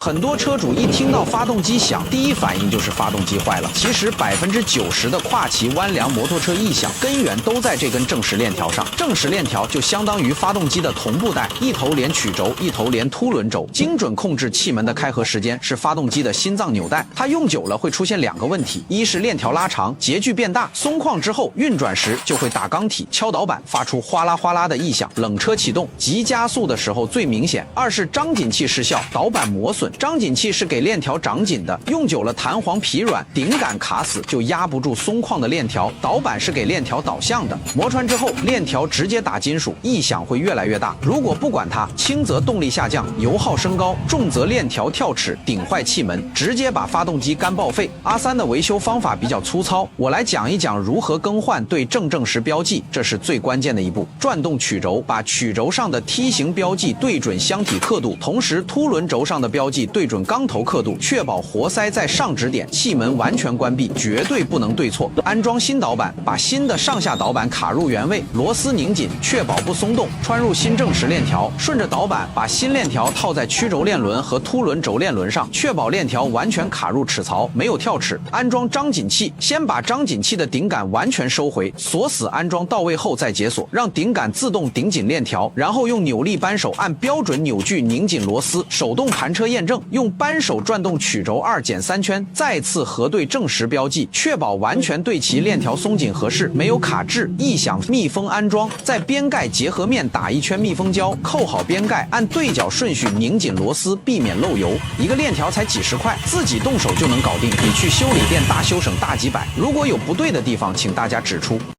很多车主一听到发动机响，第一反应就是发动机坏了。其实90%的跨骑弯梁摩托车异响根源都在这根正时链条上。正时链条就相当于发动机的同步带，一头连曲轴，一头连凸轮轴，精准控制气门的开合时间，是发动机的心脏纽带。它用久了会出现2个问题：一是链条拉长，截距变大，松旷之后运转时就会打缸体、敲导板，发出哗啦哗啦的异响；冷车启动、急加速的时候最明显。二是张紧器失效，导板磨损。张紧器是给链条长紧的，用久了弹簧疲软，顶杆卡死，就压不住松旷的链条。导板是给链条导向的，磨穿之后链条直接打金属，异响会越来越大。如果不管它，轻则动力下降，油耗升高，重则链条跳齿，顶坏气门，直接把发动机干报废。阿三的维修方法比较粗糙，我来讲一讲如何更换对正时标记，这是最关键的一步。转动曲轴，把曲轴上的梯形标记对准箱体刻度，同时凸轮轴上的标记对准缸头刻度，确保活塞在上指点，气门完全关闭，绝对不能对错。安装新导板，把新的上下导板卡入原位，螺丝拧紧，确保不松动，穿入新正时链条，顺着导板把新链条套在曲轴链轮和凸轮轴链轮上，确保链条完全卡入齿槽，没有跳齿。安装张紧器，先把张紧器的顶杆完全收回，锁死安装到位后再解锁，让顶杆自动顶紧链条，然后用扭力扳手按标准扭矩拧紧螺丝，手动盘车验证，用扳手转动曲轴2减3圈，再次核对正时标记，确保完全对齐链条松紧合适，没有卡滞、异响。密封安装，在边盖结合面打1圈密封胶，扣好边盖，按对角顺序拧紧螺丝，避免漏油。一个链条才几十块，自己动手就能搞定，比去修理店大修省大几百。如果有不对的地方，请大家指出。